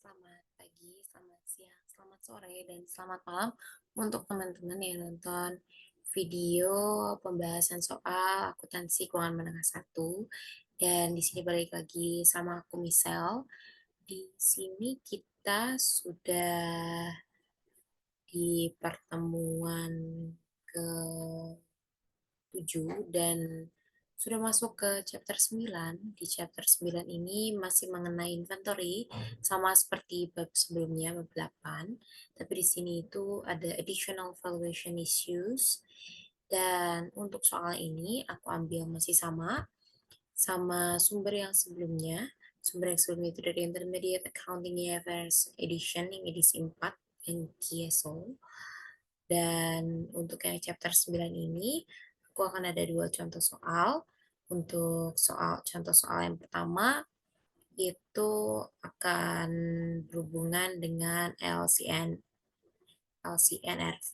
Selamat pagi, selamat siang, selamat sore, dan selamat malam untuk teman-teman yang nonton video pembahasan soal akuntansi keuangan menengah satu. Dan di sini balik lagi sama aku Misel. Di sini kita sudah di pertemuan ke 7 dan sudah masuk ke chapter 9. Di chapter 9 ini masih mengenai inventory sama seperti bab sebelumnya, bab 8. Tapi di sini itu ada additional valuation issues. Dan untuk soal ini aku ambil masih sama sumber yang sebelumnya. Sumber yang sebelumnya itu dari Intermediate Accounting IFRS Edition yang edisi 4 yang KSO. Dan untuk yang chapter 9 ini, aku akan ada dua contoh soal. Untuk contoh soal yang pertama, itu akan berhubungan dengan LCNRV.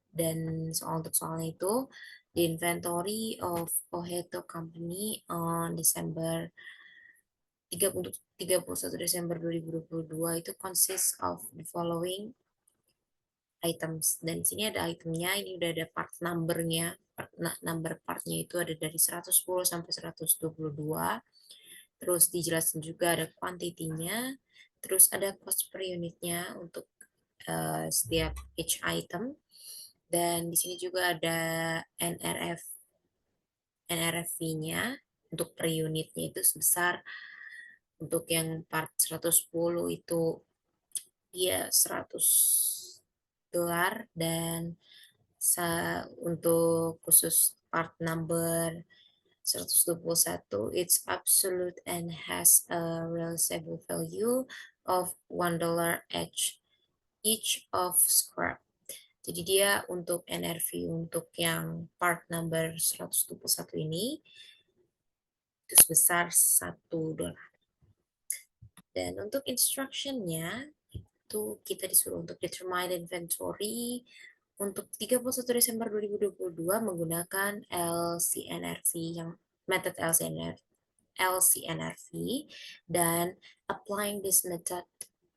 Dan untuk soalnya itu, the inventory of Oheto Company on December 31 Desember 2022 itu consists of the following items. Dan di sini ada itemnya, ini udah ada part numbernya. Number partnya itu ada dari 110 sampai 122. Terus dijelasin juga ada kuantitinya. Terus ada cost per unitnya untuk setiap each item. Dan di sini juga ada NRF-nya untuk per unitnya itu sebesar untuk yang part 110 itu ya $100 dan untuk khusus part number 121, it's absolute and has a realizable value of $1 each of scrap. Jadi dia untuk NRV untuk yang part number 121 ini itu sebesar $1. Dan untuk instructionnya itu kita disuruh untuk determine inventory untuk 31 Desember 2022 menggunakan LCNRV yang method LCNRV dan applying this method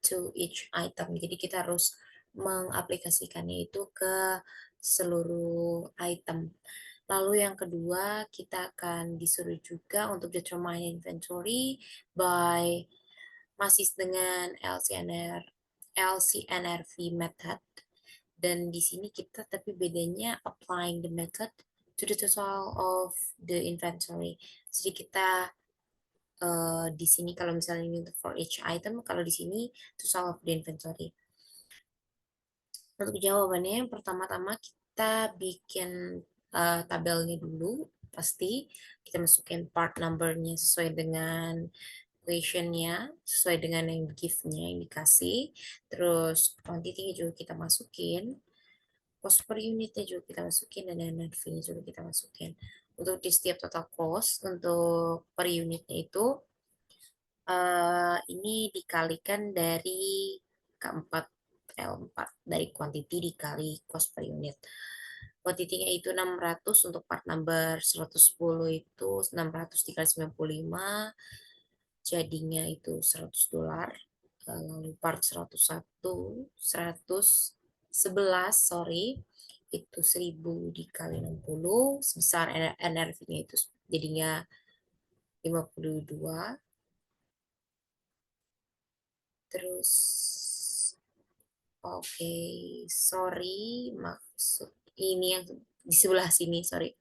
to each item. Jadi kita harus mengaplikasikannya itu ke seluruh item. Lalu yang kedua, kita akan disuruh juga untuk determine inventory by masih dengan LCNRV method. Dan di sini kita tapi bedanya applying the method to the total of the inventory. Jadi kita di sini kalau misalnya ini untuk for each item, kalau di sini total of the inventory. Untuk jawabannya yang pertama-tama kita bikin tabelnya dulu. Pasti kita masukin part number-nya sesuai dengan equation-nya, sesuai dengan yang gift-nya yang dikasih. Terus quantity-nya juga kita masukin. Cost per unitnya juga kita masukin, dan NRV-nya juga kita masukin. Untuk di setiap total cost, untuk per unitnya itu, ini dikalikan dari K4, L4, dari quantity dikali cost per unit. Quantity-nya itu 600, untuk part number 110 itu 600 dikali 95, jadinya itu $100. Lalu part 101, 111, sorry, itu 1000 dikali 60, sebesar NRV-nya itu jadinya 52. Terus, oke, sorry, maksud ini yang di sebelah sini, sorry.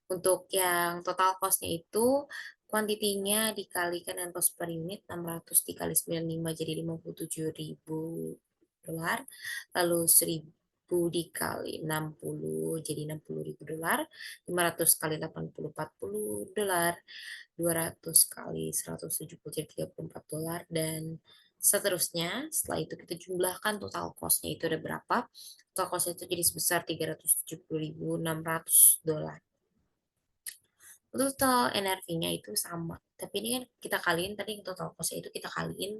Untuk yang total cost-nya itu, kuantitinya dikalikan dengan cost per unit, 600 dikali 95 jadi $57.000. Lalu 1000 dikali 60 jadi $60.000. 500 kali 80, $40. 200 kali 170 jadi $34. Dan seterusnya, setelah itu kita jumlahkan total cost-nya itu ada berapa. Total cost-nya itu jadi sebesar $370.600. Untuk total NRV-nya itu sama. Tapi ini kan kita kaliin tadi total cost-nya itu kita kaliin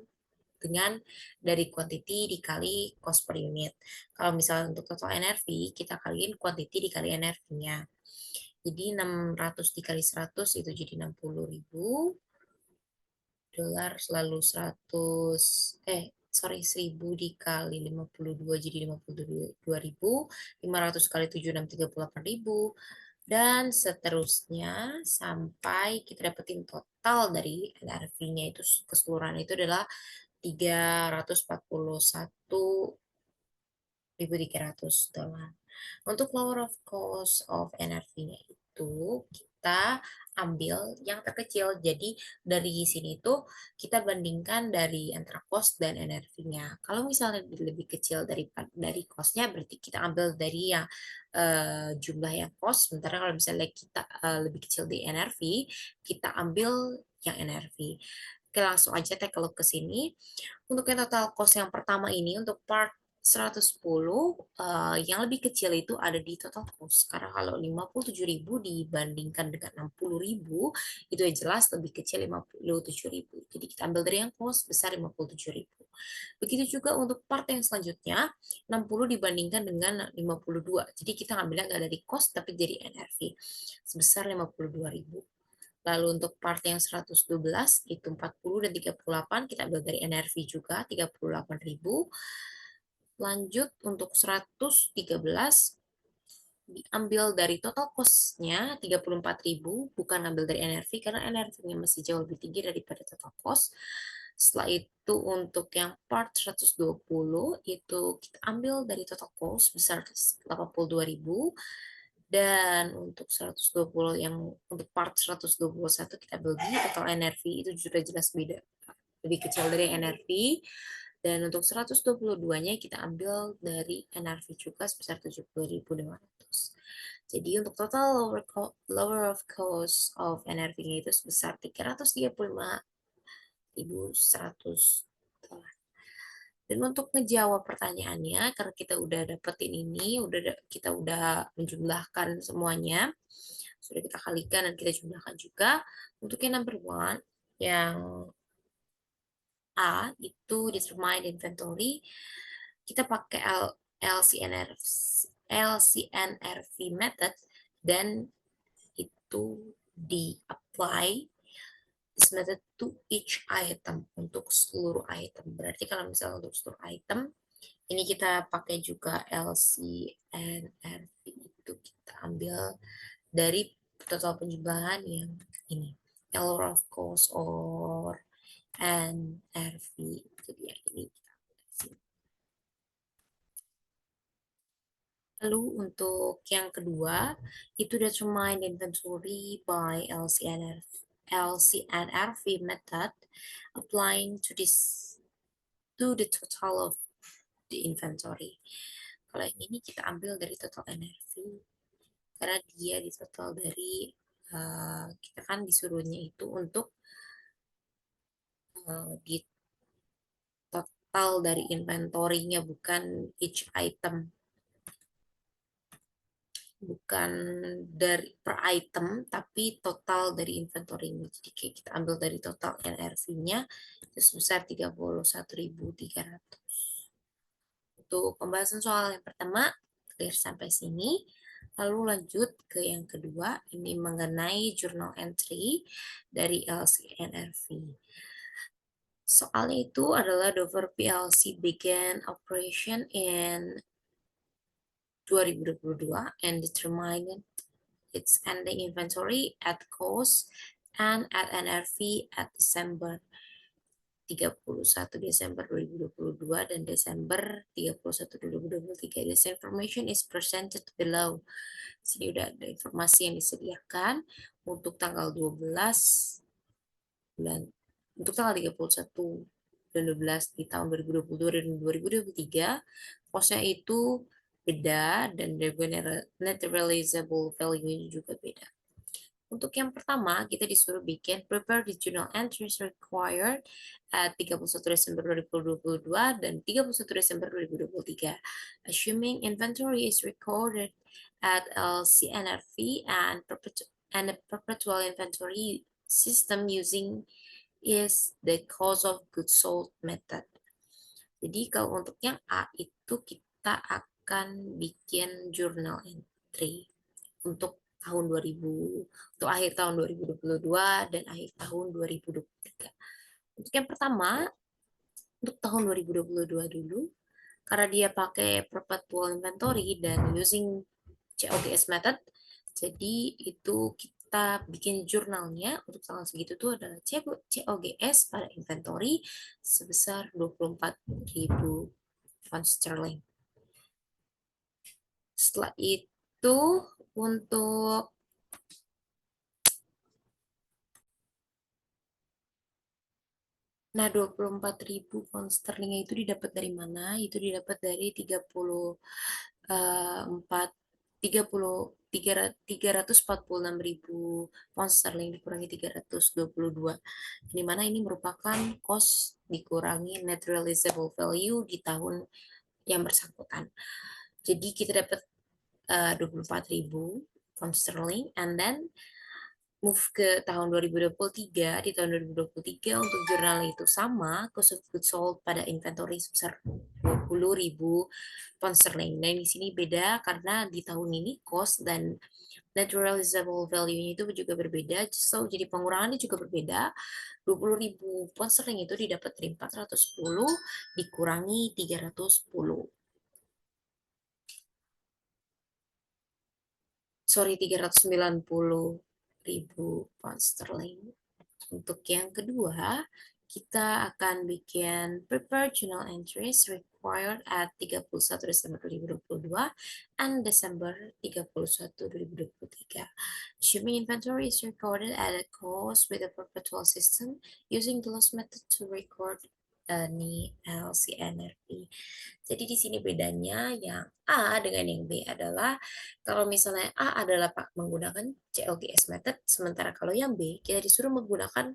dengan dari quantity dikali cost per unit. Kalau misalnya untuk total NRV, kita kaliin quantity dikali NRV-nya. Jadi 600 dikali 100 itu jadi 60.000. dolar selalu 1.000 dikali 52 jadi 52.000, 500 kali 7 6 38.000, dan seterusnya sampai kita dapetin total dari NRV-nya itu keseluruhan itu adalah 341.300 dolar. Untuk lower of cost of NRV-nya itu kita ambil yang terkecil. Jadi dari sini tuh kita bandingkan dari antara cost dan NRV-nya. Kalau misalnya lebih kecil dari cost-nya berarti kita ambil dari yang jumlah yang cost. Sementara kalau misalnya kita lebih kecil di NRV, kita ambil yang NRV. Oke, langsung aja take a look ke sini. Untuk yang total cost yang pertama ini, untuk part 110, yang lebih kecil itu ada di total cost. Karena kalau 57.000 dibandingkan dengan 60.000, itu ya jelas lebih kecil 57.000. Jadi kita ambil dari yang cost besar 57.000. Begitu juga untuk part yang selanjutnya, 60 dibandingkan dengan 52. Jadi kita ngambilnya nggak dari cost, tapi dari NRV. Sebesar 52.000. Lalu untuk part yang 112 itu 40 dan 38 kita ambil dari NRV juga 38.000. Lanjut untuk 113 diambil dari total cost-nya 34.000, bukan ambil dari NRV karena NRV-nya masih jauh lebih tinggi daripada total cost. Setelah itu untuk yang part 120 itu kita ambil dari total cost besar 82.000, dan untuk 120 yang untuk part 121 kita ambil di total NRV itu sudah jelas beda, lebih kecil dari NRV. Dan untuk 122-nya kita ambil dari NRV juga sebesar 70.500. Jadi untuk total lower of cost of NRV-nya itu sebesar 335.100 dolar. Dan untuk ngejawab pertanyaannya, karena kita udah dapetin ini, kita udah menjumlahkan semuanya, sudah kita kalikan dan kita jumlahkan juga. Untuk yang number one, yang A itu determine inventory, kita pakai LCNRV method, dan itu di-apply this method to each item, untuk seluruh item. Berarti kalau misalnya untuk seluruh item, ini kita pakai juga LCNRV, itu kita ambil dari total penjumlahan yang ini, L of cost or NRV. Jadi yang ini kita ambil dari sini. Lalu untuk yang kedua, itu determine inventory by LCNRV method applying to the total of the inventory. Kalau yang ini kita ambil dari total NRV karena dia di total dari kita kan disuruhnya itu untuk di total dari inventory-nya, bukan each item, bukan dari per item, tapi total dari inventory-nya. Jadi kita ambil dari total NRV-nya itu sebesar 31.300. Untuk pembahasan soal yang pertama clear sampai sini. Lalu lanjut ke yang kedua, ini mengenai journal entry dari LCNRV. Soalnya itu adalah Dover PLC began operation in 2022 and determined its ending inventory at cost and at NRV at Desember 31 Desember 2022 dan Desember 31 2023. This information is presented below. Sini udah ada informasi yang disediakan untuk tanggal 12 bulan, untuk tanggal 31 dan 12 di tahun 2022 dan 2023. Cost-nya itu beda dan net realizable value-nya juga beda. Untuk yang pertama, kita disuruh bikin prepare the journal entries required at 31 Desember 2022 dan 31 Desember 2023. Assuming inventory is recorded at LCNRV and a perpetual inventory system using is the cost of goods sold method. Jadi kalau untuk yang A itu kita akan bikin journal entry untuk akhir tahun 2022 dan akhir tahun 2023. Untuk yang pertama, untuk tahun 2022 dulu, karena dia pakai perpetual inventory dan using COGS method, jadi itu kita bikin jurnalnya untuk tanggal segitu tuh adalah COGS pada inventory sebesar 24.000 pound sterling. Setelah itu untuk Nah, 24.000 pound sterling itu didapat dari mana? Itu didapat dari 34 30 346.000 pound sterling dikurangi 322. Di mana ini merupakan cost dikurangi net realizable value di tahun yang bersangkutan. Jadi kita dapat 24.000 pound sterling, and then move ke tahun 2023. Di tahun 2023 untuk jurnal itu sama, cost of goods sold pada inventory sebesar 20.000 pound sterling. Nah, di sini beda karena di tahun ini cost dan net realizable value-nya itu juga berbeda, so jadi pengurangannya juga berbeda. 20.000 pound sterling itu didapat dari 410 dikurangi 310. Sorry, 390.000 pound sterling. Untuk yang kedua, kita akan bikin prepare journal entries required at 31 Desember 2022 and Desember 31 2023. Assuming inventory is recorded at a cost with a perpetual system using the loss method to record any LCNRP. Jadi di sini bedanya yang A dengan yang B adalah kalau misalnya A adalah menggunakan COGS method, sementara kalau yang B kita disuruh menggunakan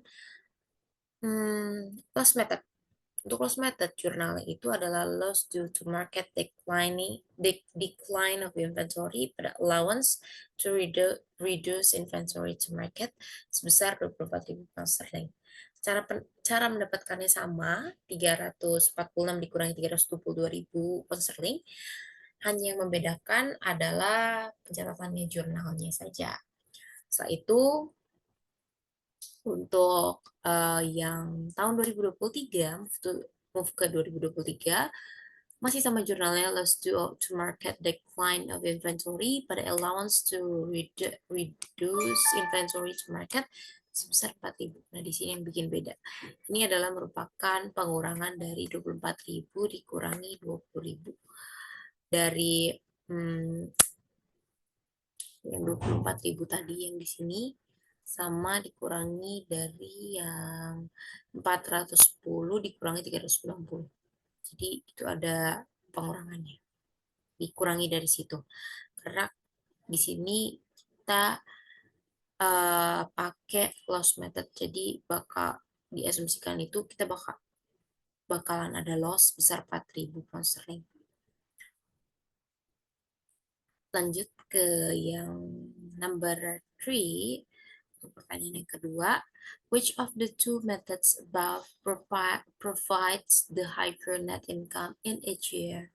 loss method. Untuk loss method, jurnalnya itu adalah loss due to market decline of inventory pada allowance to reduce inventory to market sebesar 24.000 pound sterling. Cara mendapatkannya sama, 346 dikurangi 322.000 pound sterling. Hanya yang membedakan adalah pencatatannya jurnalnya saja. Setelah itu, untuk yang tahun 2023, move ke 2023, masih sama jurnalnya loss to market decline of inventory pada allowance to reduce inventory to market sebesar 4.000. Nah, di sini yang bikin beda. Ini adalah merupakan pengurangan dari 24.000 dikurangi 20.000. Dari yang 24.000 tadi yang di sini sama dikurangi dari yang 410 dikurangi 390. Jadi itu ada pengurangannya. Dikurangi dari situ. Karena di sini kita pakai loss method. Jadi bakal diasumsikan itu kita bakalan ada loss besar 4.000 pound sterling. Lanjut ke yang number 3. Pertanyaan yang kedua, which of the two methods above provides the higher net income in each year?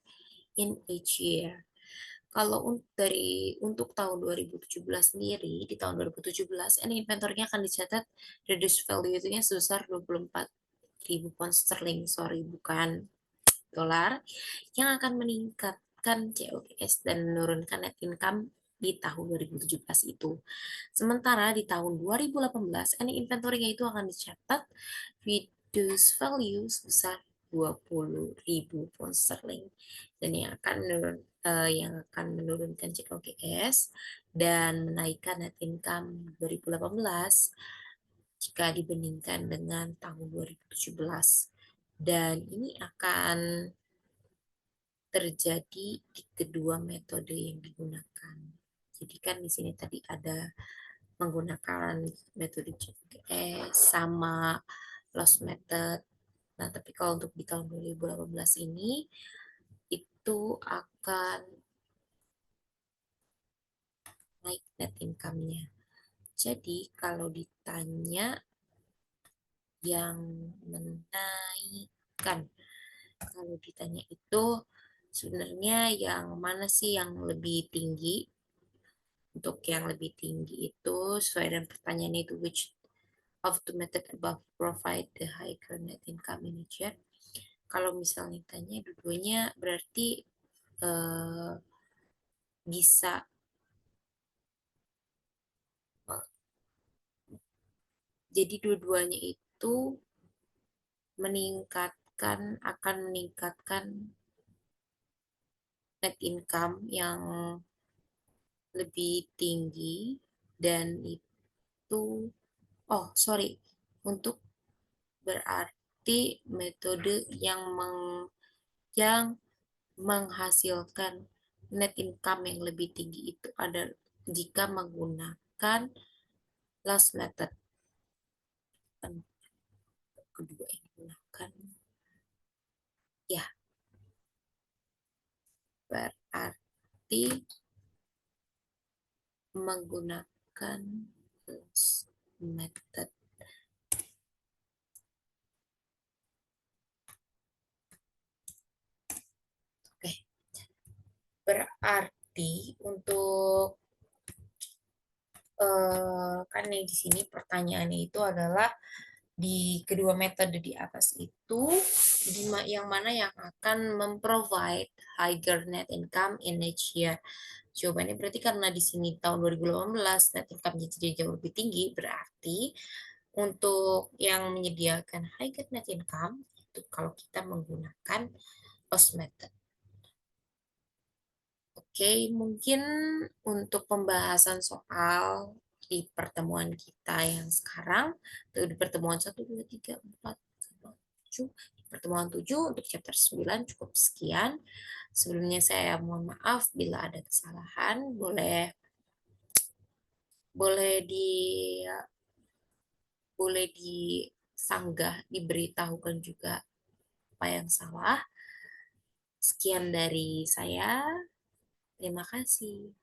Kalau untuk tahun 2017 sendiri, di tahun 2017, ini inventory-nya akan dicatat reduced value-nya sebesar 24.000 pound sterling, sorry, bukan dolar, yang akan meningkatkan COGS dan menurunkan net income di tahun 2017 itu. Sementara di tahun 2018, any inventory-nya itu akan dicatat reduce value sebesar 20.000 pound sterling dan yang akan menurunkan COGS dan menaikkan net income 2018 jika dibandingkan dengan tahun 2017. Dan ini akan terjadi di kedua metode yang digunakan. Jadi kan di sini tadi ada menggunakan metode GPS sama loss method. Nah, tapi kalau untuk di tahun 2018 ini itu akan naik net income-nya. Jadi kalau ditanya yang menaikkan, kalau ditanya itu sebenarnya yang mana sih yang lebih tinggi? Untuk yang lebih tinggi itu sesuai dengan pertanyaan itu, which of the method above provide the higher net income in each year? Kalau misalnya tanya dua-duanya berarti bisa jadi dua-duanya itu akan meningkatkan net income yang lebih tinggi dan itu sorry, untuk berarti metode yang menghasilkan net income yang lebih tinggi itu ada jika menggunakan last method. Kedua yang digunakan ya berarti menggunakan last method. Oke, berarti untuk kan yang di sini pertanyaannya itu adalah di kedua metode di atas itu yang mana yang akan memprovide higher net income in each year. Jawabannya berarti karena di sini tahun 2018 net income jadi jauh lebih tinggi, berarti untuk yang menyediakan higher net income itu kalau kita menggunakan cost method. Oke, mungkin untuk pembahasan soal di pertemuan kita yang sekarang, di pertemuan 1, 2, 3, 4, 5, 7, di pertemuan 7 untuk chapter 9 cukup sekian. Sebelumnya saya mohon maaf bila ada kesalahan, boleh di boleh disanggah, diberitahukan juga apa yang salah. Sekian dari saya. Terima kasih.